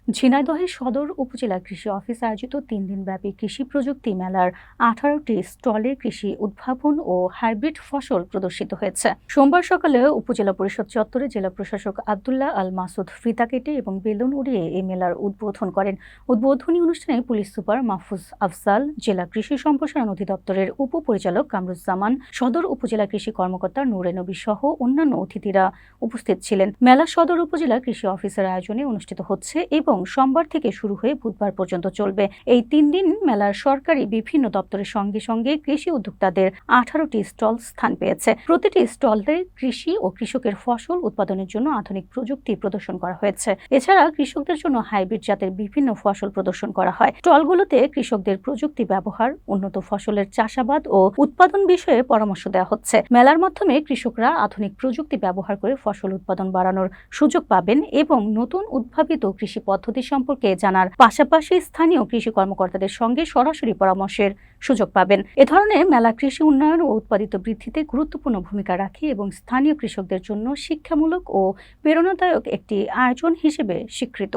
ঝিনাইদহের সদর উপজেলা কৃষি অফিস আয়োজিত ৩ দিনব্যাপী কৃষি প্রযুক্তি মেলার ১৮টি স্টলে কৃষি উদ্ভাবন ও হাইব্রিড ফসল প্রদর্শিত হয়েছে। সোমবার সকালে উপজেলা পরিষদ চত্বরে জেলা প্রশাসক আব্দুল্লাহ আল মাসুদ ফিতা কেটে এবং বেলুন উড়িয়ে এই মেলার উদ্বোধন করেন। উদ্বোধনী অনুষ্ঠানে পুলিশ সুপার মাহফুজ আফজাল, জেলা কৃষি সম্প্রসারণ অধিদপ্তরের উপপরিচালক কামরুজ্জামান, সদর উপজেলা কৃষি কর্মকর্তা নূরে নবী সহ অন্যান্য অতিথিরা উপস্থিত ছিলেন। মেলা সদর উপজেলা কৃষি অফিসের আয়োজনে অনুষ্ঠিত হচ্ছে এবং সোমবার থেকে শুরু হয়ে বুধবার পর্যন্ত চলবে। এই ৩ দিন মেলার সরকারি বিভিন্ন দপ্তরের সঙ্গে সঙ্গে কৃষি উদ্যোক্তাদের ১৮টি স্টল স্থান পেয়েছে। প্রতিটি স্টলে কৃষি ও কৃষকের ফসল উৎপাদনের জন্য আধুনিক প্রযুক্তি প্রদর্শন করা হয়েছে। এছাড়া কৃষকদের জন্য হাইব্রিড জাতের বিভিন্ন ফসল প্রদর্শন করা হয়। স্টলগুলোতে কৃষকদের প্রযুক্তি ব্যবহার, উন্নত ফসলের চাষাবাদ ও উৎপাদন বিষয়ে পরামর্শ দেওয়া হচ্ছে। মেলার মাধ্যমে কৃষকরা আধুনিক প্রযুক্তি ব্যবহার করে ফসল উৎপাদন বাড়ানোর সুযোগ পাবেন এবং নতুন উদ্ভাবিত কৃষি পদ্ধতি সম্পর্কে জানার পাশাপাশি স্থানীয় কৃষি কর্মকর্তাদের সঙ্গে সরাসরি পরামর্শের সুযোগ পাবেন। এ ধরনের মেলা কৃষি উন্নয়ন ও উৎপাদিত বৃদ্ধিতে গুরুত্বপূর্ণ ভূমিকা রাখে এবং স্থানীয় কৃষকদের জন্য শিক্ষামূলক ও প্রেরণাদায়ক একটি আয়োজন হিসেবে স্বীকৃত।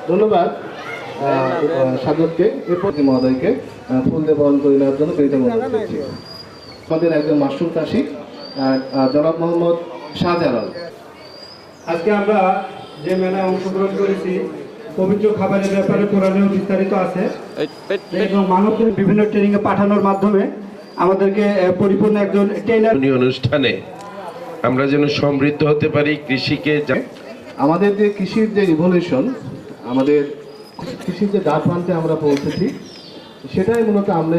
ধন্যবাদ সাধককে, এরপর মহোদয়কে ফুল দিয়ে বরণ করে নেওয়ার জন্য আমাদের একজন মাশরুম চাষী জনাব মোহাম্মদ শাহজালাল। আজকে আমরা যে মেলায় অংশগ্রহণ করেছি, পবিত্র খাবারের ব্যাপারে কোরআনেও বিস্তারিত আছে এবং মানবদের বিভিন্ন ট্রেনিং এ পাঠানোর মাধ্যমে আমাদেরকে পরিপূর্ণ একজন ট্রেনার অনুষ্ঠানে আমরা যেন সমৃদ্ধ হতে পারি। কৃষিকে আমাদের যে কৃষির যে রিভলিউশন, আমাদের কৃষির যে দ্বার প্রান্তে আমরা পৌঁছেছি, সেটাই মূলত আমরা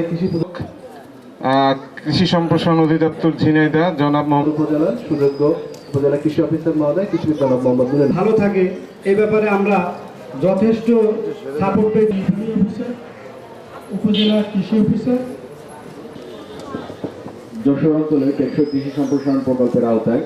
কৃষি সম্প্রসারণ অধিদপ্তর ঝিনাইদহ জনাব মোহাম্মদ উপজেলার সুযোগ্য উপজেলা কৃষি অফিসার মহোদয়, কৃষি জনাব মোহাম্মদ ভালো থাকে এই ব্যাপারে আমরা যথেষ্ট সাপোর্ট পেয়েছি। উপজেলা কৃষি অফিসার যশোর অঞ্চলের টেকসই কৃষি সম্প্রসারণ প্রকল্পের আওতায়